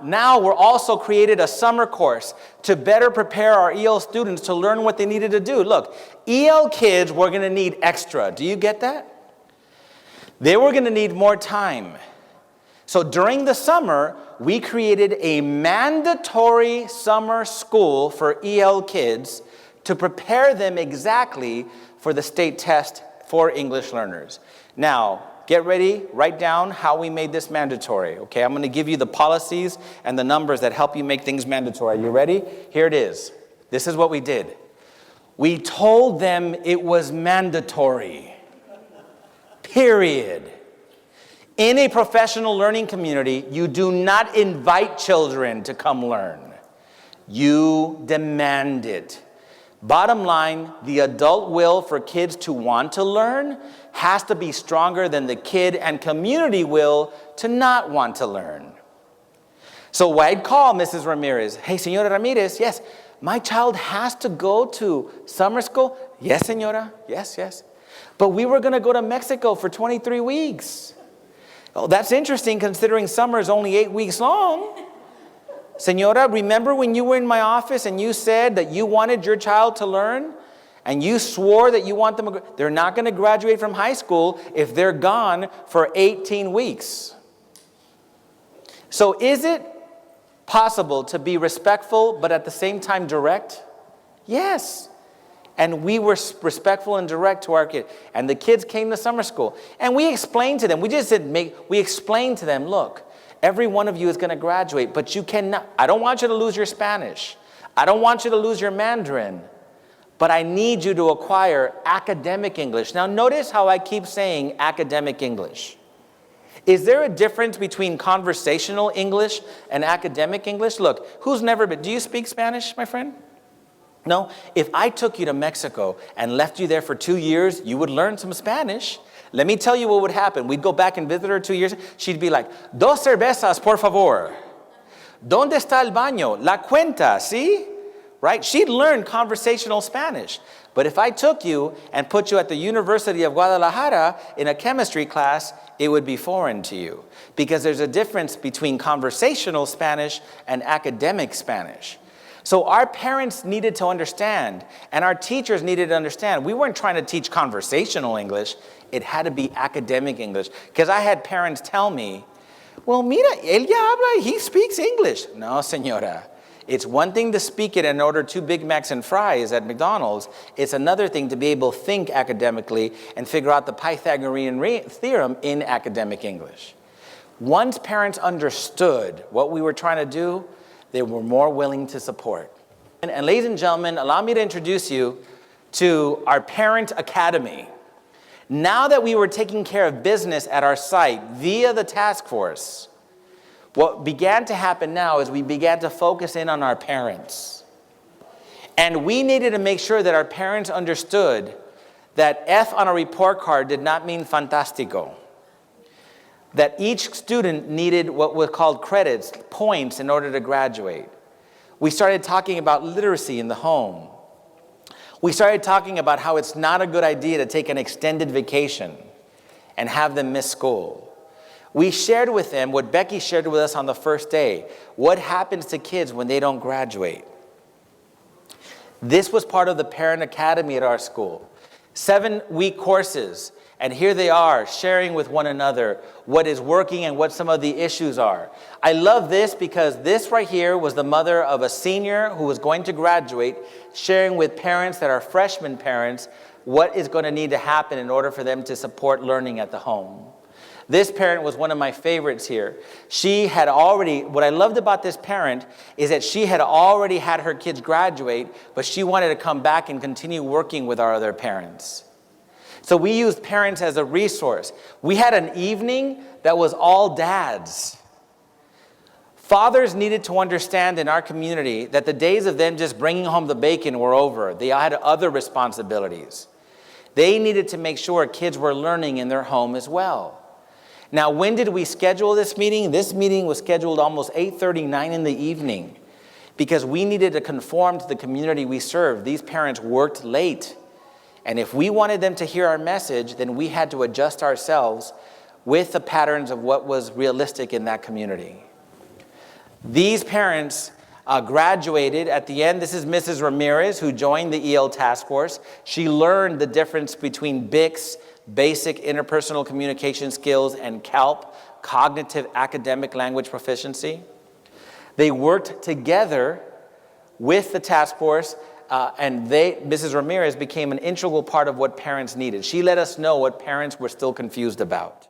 Now we're also created a summer course to better prepare our EL students to learn what they needed to do. Look, EL kids were going to need extra. Do you get that? They were going to need more time. So during the summer, we created a mandatory summer school for EL kids to prepare them exactly for the state test for English learners. Now, get ready, write down how we made this mandatory, okay? I'm going to give you the policies and the numbers that help you make things mandatory. Are you ready? Here it is. This is what we did. We told them it was mandatory. Period. In a professional learning community, you do not invite children to come learn. You demand it. Bottom line, the adult will for kids to want to learn has to be stronger than the kid and community will to not want to learn. So I'd call Mrs. Ramirez. Hey, Señora Ramirez, yes, my child has to go to summer school. Yes, Señora, yes. But we were going to go to Mexico for 23 weeks. Oh, that's interesting considering summer is only 8 weeks long. Señora, remember when you were in my office and you said that you wanted your child to learn? And you swore that you want them to, they're not going to graduate from high school if they're gone for 18 weeks. So is it possible to be respectful but at the same time direct? Yes. And we were respectful and direct to our kids. And the kids came to summer school. And we explained to them, we explained to them, look, every one of you is going to graduate, but you cannot, I don't want you to lose your Spanish. I don't want you to lose your Mandarin. But I need you to acquire academic English. Now notice how I keep saying academic English. Is there a difference between conversational English and academic English? Look, who's never been, do you speak Spanish, my friend? No? If I took you to Mexico and left you there for 2 years, you would learn some Spanish. Let me tell you what would happen. We'd go back and visit her 2 years. She'd be like, dos cervezas, por favor. ¿Dónde está el baño? La cuenta, ¿sí? Right? She'd learn conversational Spanish. But if I took you and put you at the University of Guadalajara in a chemistry class, it would be foreign to you. Because there's a difference between conversational Spanish and academic Spanish. So our parents needed to understand, and our teachers needed to understand. We weren't trying to teach conversational English. It had to be academic English. Because I had parents tell me, well, mira, él ya habla, he speaks English. No, señora. It's one thing to speak it and order 2 Big Macs and fries at McDonald's. It's another thing to be able to think academically and figure out the Pythagorean theorem in academic English. Once parents understood what we were trying to do, they were more willing to support. And ladies and gentlemen, allow me to introduce you to our Parent Academy. Now that we were taking care of business at our site via the task force, what began to happen now is we began to focus in on our parents. And we needed to make sure that our parents understood that F on a report card did not mean fantastico. That each student needed what was called credits, points, in order to graduate. We started talking about literacy in the home. We started talking about how it's not a good idea to take an extended vacation and have them miss school. We shared with them what Becky shared with us on the first day. What happens to kids when they don't graduate? This was part of the Parent Academy at our school. 7-week courses. And here they are sharing with one another what is working and what some of the issues are. I love this because this right here was the mother of a senior who was going to graduate, sharing with parents that are freshman parents what is going to need to happen in order for them to support learning at the home. This parent was one of my favorites here. She had already, what I loved about this parent is that she had already had her kids graduate, but she wanted to come back and continue working with our other parents. So we used parents as a resource. We had an evening that was all dads. Fathers needed to understand in our community that the days of them just bringing home the bacon were over. They had other responsibilities. They needed to make sure kids were learning in their home as well. Now, when did we schedule this meeting? This meeting was scheduled almost 8:39 in the evening because we needed to conform to the community we served. These parents worked late. And if we wanted them to hear our message, then we had to adjust ourselves with the patterns of what was realistic in that community. These parents graduated at the end. This is Mrs. Ramirez, who joined the EL task force. She learned the difference between BICS, basic interpersonal communication skills, and CALP, cognitive academic language proficiency. They worked together with the task force, and Mrs. Ramirez became an integral part of what parents needed. She let us know what parents were still confused about.